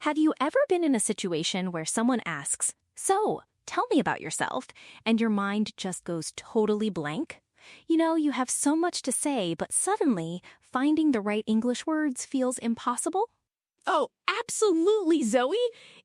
Have you ever been in a situation where someone asks, "So, tell me about yourself," and your mind just goes totally blank? You have so much to say, but suddenly finding the right English words feels impossible? Oh, absolutely, Zoe.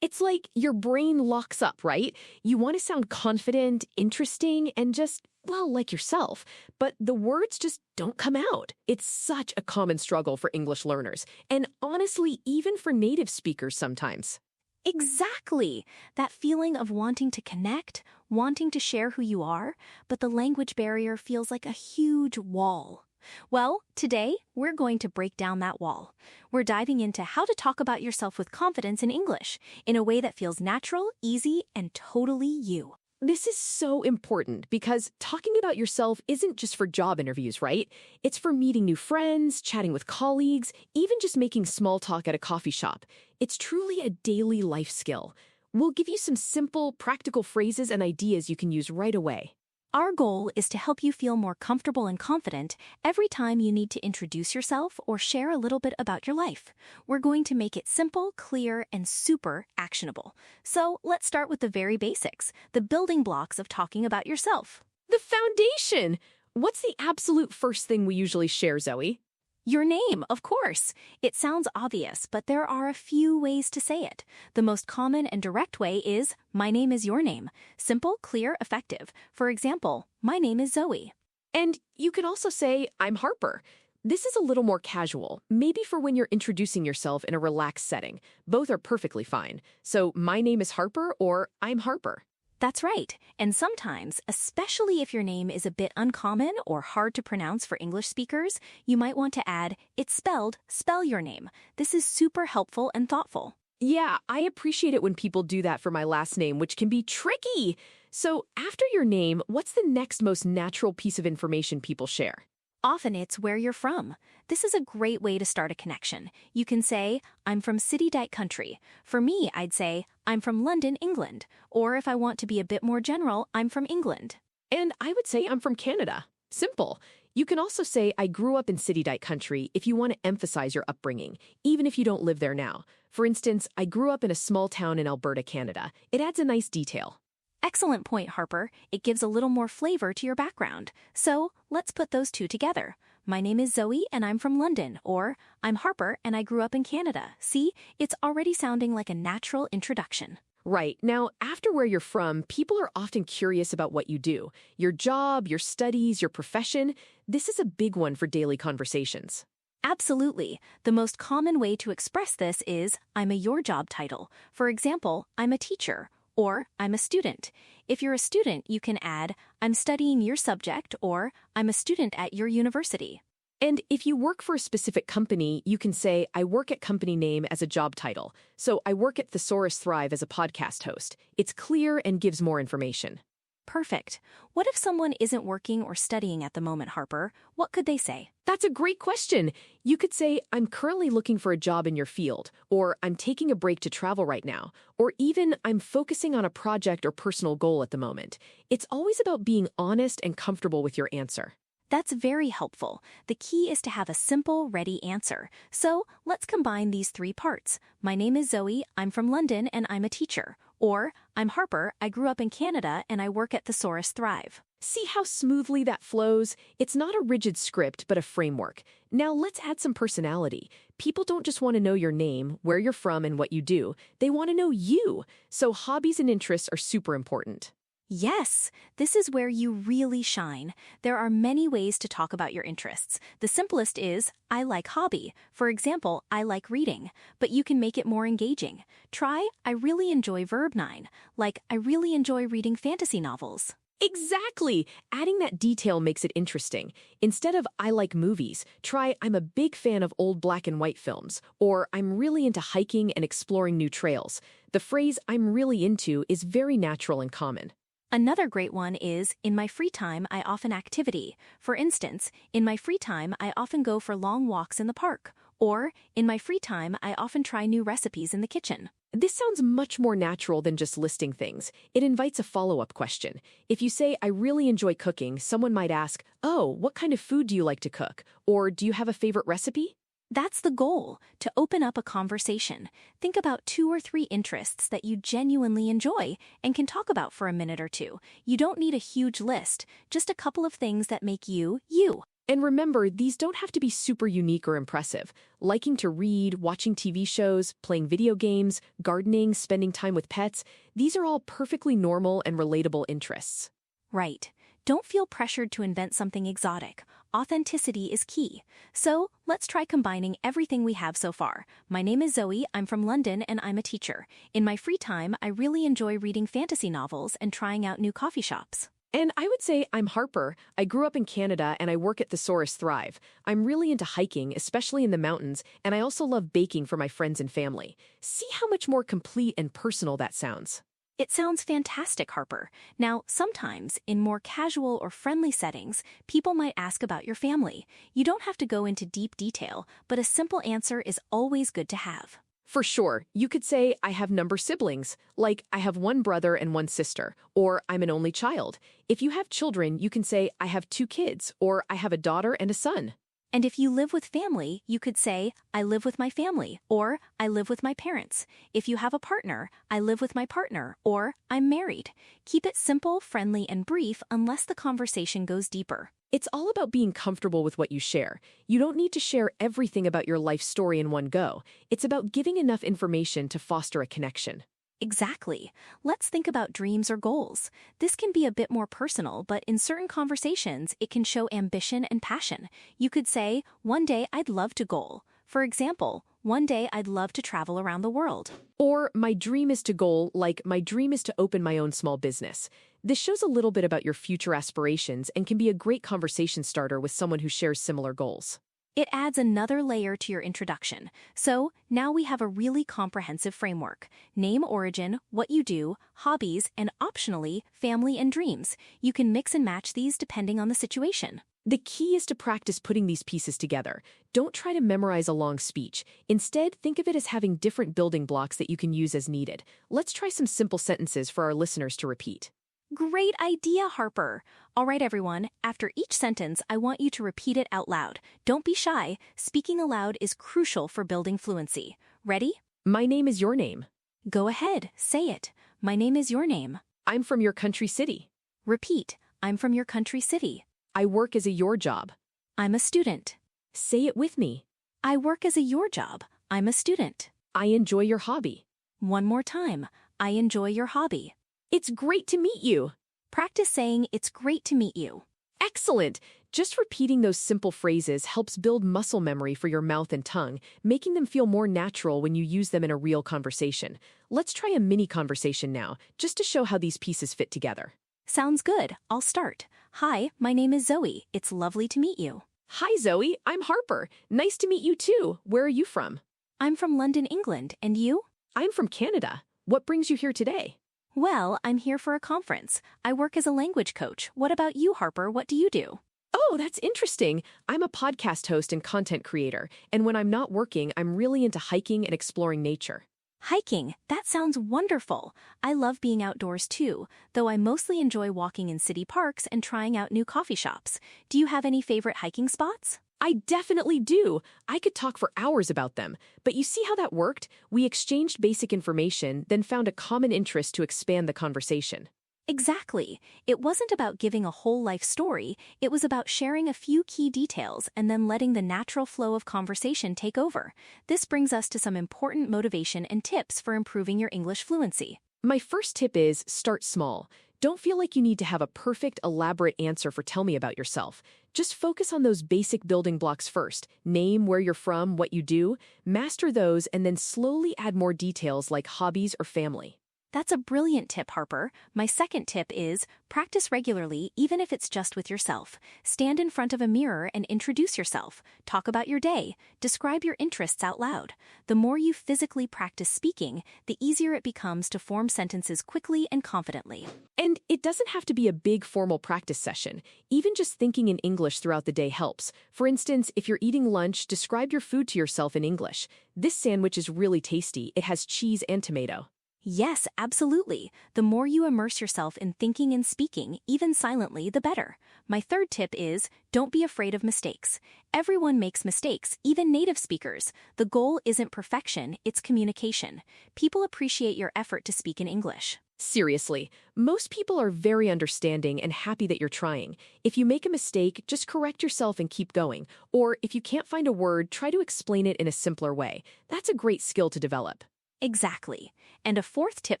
It's like your brain locks up, right? You want to sound confident, interesting, and just, well, like yourself. But the words just don't come out. It's such a common struggle for English learners, and honestly, even for native speakers sometimes. Exactly. That feeling of wanting to connect, wanting to share who you are, but the language barrier feels like a huge wall. Well, today we're going to break down that wall. We're diving into how to talk about yourself with confidence in English in a way that feels natural, easy, and totally you. This is so important because talking about yourself isn't just for job interviews, right? It's for meeting new friends, chatting with colleagues, even just making small talk at a coffee shop. It's truly a daily life skill. We'll give you some simple, practical phrases and ideas you can use right away. Our goal is to help you feel more comfortable and confident every time you need to introduce yourself or share a little bit about your life. We're going to make it simple, clear, and super actionable. So let's start with the very basics, the building blocks of talking about yourself. The foundation! What's the absolute first thing we usually share, Zoe? Your name, of course. It sounds obvious, but there are a few ways to say it. The most common and direct way is, "My name is your name." Simple, clear, effective. For example, "My name is Zoe." And you can also say, "I'm Harper." This is a little more casual, maybe for when you're introducing yourself in a relaxed setting. Both are perfectly fine. So, "My name is Harper" or "I'm Harper." That's right. And sometimes, especially if your name is a bit uncommon or hard to pronounce for English speakers, you might want to add, "It's spelled, spell your name." This is super helpful and thoughtful. Yeah, I appreciate it when people do that for my last name, which can be tricky. So, after your name, what's the next most natural piece of information people share? Often it's where you're from. This is a great way to start a connection. You can say, "I'm from City Dyke Country." For me, I'd say, "I'm from London, England." Or if I want to be a bit more general, "I'm from England." And I would say I'm from Canada. Simple. You can also say I grew up in City Dyke Country if you want to emphasize your upbringing, even if you don't live there now. For instance, I grew up in a small town in Alberta, Canada. It adds a nice detail. Excellent point, Harper. It gives a little more flavor to your background. So let's put those two together. "My name is Zoe and I'm from London," or "I'm Harper and I grew up in Canada." See, it's already sounding like a natural introduction. Right. Now, after where you're from, people are often curious about what you do. Your job, your studies, your profession. This is a big one for daily conversations. Absolutely. The most common way to express this is, "I'm a your job title." For example, "I'm a teacher," or "I'm a student." If you're a student, you can add, "I'm studying your subject," or "I'm a student at your university." And if you work for a specific company, you can say, "I work at company name" as a job title. So I work at Thesaurus Thrive as a podcast host. It's clear and gives more information. Perfect. What if someone isn't working or studying at the moment, Harper? What could they say? That's a great question. You could say, "I'm currently looking for a job in your field," or "I'm taking a break to travel right now," or even "I'm focusing on a project or personal goal at the moment." It's always about being honest and comfortable with your answer. That's very helpful. The key is to have a simple, ready answer. So let's combine these three parts. "My name is Zoe, I'm from London, and I'm a teacher." Or, "I'm Harper, I grew up in Canada, and I work at Thesaurus Thrive." See how smoothly that flows? It's not a rigid script, but a framework. Now let's add some personality. People don't just want to know your name, where you're from, and what you do. They want to know you. So hobbies and interests are super important. Yes, this is where you really shine. There are many ways to talk about your interests. The simplest is, "I like hobby." For example, "I like reading." But you can make it more engaging. Try, "I really enjoy verb 9." Like, "I really enjoy reading fantasy novels." Exactly! Adding that detail makes it interesting. Instead of "I like movies," try "I'm a big fan of old black and white films," or "I'm really into hiking and exploring new trails." The phrase "I'm really into" is very natural and common. Another great one is, "In my free time, I often activity." For instance, "In my free time, I often go for long walks in the park." Or, "In my free time, I often try new recipes in the kitchen." This sounds much more natural than just listing things. It invites a follow-up question. If you say, "I really enjoy cooking," someone might ask, "Oh, what kind of food do you like to cook?" Or, "Do you have a favorite recipe?" That's the goal, to open up a conversation. Think about 2 or 3 interests that you genuinely enjoy and can talk about for a minute or two. You don't need a huge list, just a couple of things that make you, you. And remember, these don't have to be super unique or impressive. Liking to read, watching TV shows, playing video games, gardening, spending time with pets, these are all perfectly normal and relatable interests. Right. Don't feel pressured to invent something exotic. Authenticity is key. So, let's try combining everything we have so far. My name is Zoe, I'm from London, and I'm a teacher. In my free time, I really enjoy reading fantasy novels and trying out new coffee shops. And I would say I'm Harper. I grew up in Canada and I work at Thesaurus Thrive. I'm really into hiking, especially in the mountains, and I also love baking for my friends and family. See how much more complete and personal that sounds. It sounds fantastic, Harper. Now, sometimes, in more casual or friendly settings, people might ask about your family. You don't have to go into deep detail, but a simple answer is always good to have. For sure, you could say I have number siblings, like I have one brother and one sister, or I'm an only child. If you have children, you can say I have 2 kids, or I have a daughter and a son. And if you live with family, you could say, I live with my family, or I live with my parents. If you have a partner, I live with my partner, or I'm married. Keep it simple, friendly, and brief unless the conversation goes deeper. It's all about being comfortable with what you share. You don't need to share everything about your life story in one go. It's about giving enough information to foster a connection. Exactly. Let's think about dreams or goals. This can be a bit more personal, but in certain conversations, it can show ambition and passion. You could say, one day I'd love to goal. For example, one day I'd love to travel around the world. Or my dream is to goal, like my dream is to open my own small business. This shows a little bit about your future aspirations and can be a great conversation starter with someone who shares similar goals. It adds another layer to your introduction. So, now we have a really comprehensive framework. Name, origin, what you do, hobbies, and optionally, family and dreams. You can mix and match these depending on the situation. The key is to practice putting these pieces together. Don't try to memorize a long speech. Instead, think of it as having different building blocks that you can use as needed. Let's try some simple sentences for our listeners to repeat. Great idea, Harper. All right, everyone. After each sentence, I want you to repeat it out loud. Don't be shy. Speaking aloud is crucial for building fluency. Ready? My name is your name. Go ahead. Say it. My name is your name. I'm from your country city. Repeat. I'm from your country city. I work as a your job. I'm a student. Say it with me. I work as a your job. I'm a student. I enjoy your hobby. One more time. I enjoy your hobby. It's great to meet you. Practice saying it's great to meet you. Excellent! Just repeating those simple phrases helps build muscle memory for your mouth and tongue, making them feel more natural when you use them in a real conversation. Let's try a mini conversation now, just to show how these pieces fit together. Sounds good. I'll start. Hi, my name is Zoe. It's lovely to meet you. Hi, Zoe. I'm Harper. Nice to meet you too. Where are you from? I'm from London, England. And you? I'm from Canada. What brings you here today? Well, I'm here for a conference. I work as a language coach. What about you, Harper? What do you do? Oh, that's interesting. I'm a podcast host and content creator, and when I'm not working, I'm really into hiking and exploring nature. Hiking. That sounds wonderful. I love being outdoors too, though I mostly enjoy walking in city parks and trying out new coffee shops. Do you have any favorite hiking spots? I definitely do. I could talk for hours about them. But you see how that worked? We exchanged basic information, then found a common interest to expand the conversation. Exactly. It wasn't about giving a whole life story. It was about sharing a few key details and then letting the natural flow of conversation take over. This brings us to some important motivation and tips for improving your English fluency. My first tip is start small. Don't feel like you need to have a perfect, elaborate answer for tell me about yourself. Just focus on those basic building blocks first. Name, where you're from, what you do. Master those and then slowly add more details like hobbies or family. That's a brilliant tip, Harper. My second tip is practice regularly, even if it's just with yourself. Stand in front of a mirror and introduce yourself. Talk about your day. Describe your interests out loud. The more you physically practice speaking, the easier it becomes to form sentences quickly and confidently. And it doesn't have to be a big formal practice session. Even just thinking in English throughout the day helps. For instance, if you're eating lunch, describe your food to yourself in English. This sandwich is really tasty. It has cheese and tomato. Yes, absolutely. The more you immerse yourself in thinking and speaking, even silently, the better. My third tip is, don't be afraid of mistakes. Everyone makes mistakes, even native speakers. The goal isn't perfection, it's communication. People appreciate your effort to speak in English. Seriously, most people are very understanding and happy that you're trying. If you make a mistake, just correct yourself and keep going. Or if you can't find a word, try to explain it in a simpler way. That's a great skill to develop. Exactly. And a fourth tip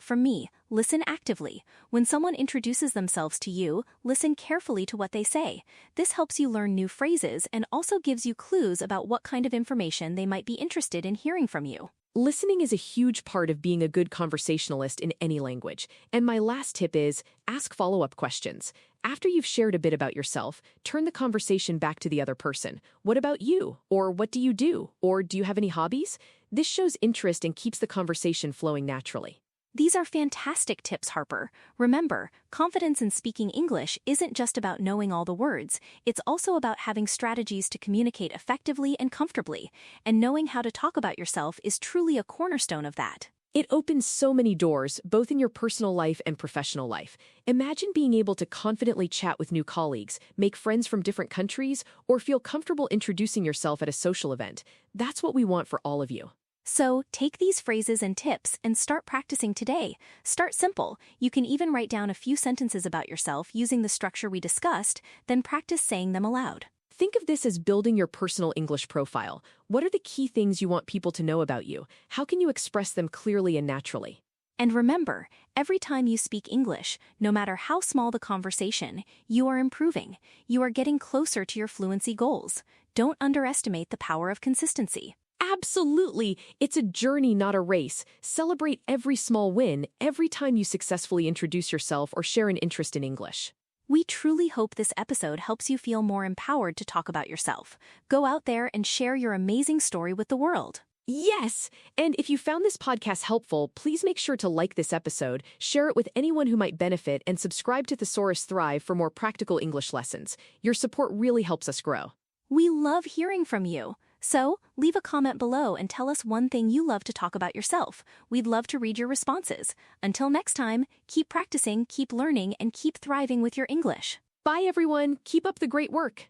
from me, listen actively. When someone introduces themselves to you, listen carefully to what they say. This helps you learn new phrases and also gives you clues about what kind of information they might be interested in hearing from you. Listening is a huge part of being a good conversationalist in any language. And my last tip is ask follow-up questions. After you've shared a bit about yourself, turn the conversation back to the other person. What about you? Or what do you do? Or do you have any hobbies? This shows interest and keeps the conversation flowing naturally. These are fantastic tips, Harper. Remember, confidence in speaking English isn't just about knowing all the words, it's also about having strategies to communicate effectively and comfortably, and knowing how to talk about yourself is truly a cornerstone of that. It opens so many doors, both in your personal life and professional life. Imagine being able to confidently chat with new colleagues, make friends from different countries, or feel comfortable introducing yourself at a social event. That's what we want for all of you. So, take these phrases and tips and start practicing today. Start simple. You can even write down a few sentences about yourself using the structure we discussed, then practice saying them aloud. Think of this as building your personal English profile. What are the key things you want people to know about you? How can you express them clearly and naturally? And remember, every time you speak English, no matter how small the conversation, you are improving. You are getting closer to your fluency goals. Don't underestimate the power of consistency. Absolutely. It's a journey, not a race. Celebrate every small win every time you successfully introduce yourself or share an interest in English. We truly hope this episode helps you feel more empowered to talk about yourself. Go out there and share your amazing story with the world. Yes! And if you found this podcast helpful, please make sure to like this episode, share it with anyone who might benefit, and subscribe to Thesaurus Thrive for more practical English lessons. Your support really helps us grow. We love hearing from you. So, leave a comment below and tell us one thing you love to talk about yourself. We'd love to read your responses. Until next time, keep practicing, keep learning, and keep thriving with your English. Bye, everyone. Keep up the great work.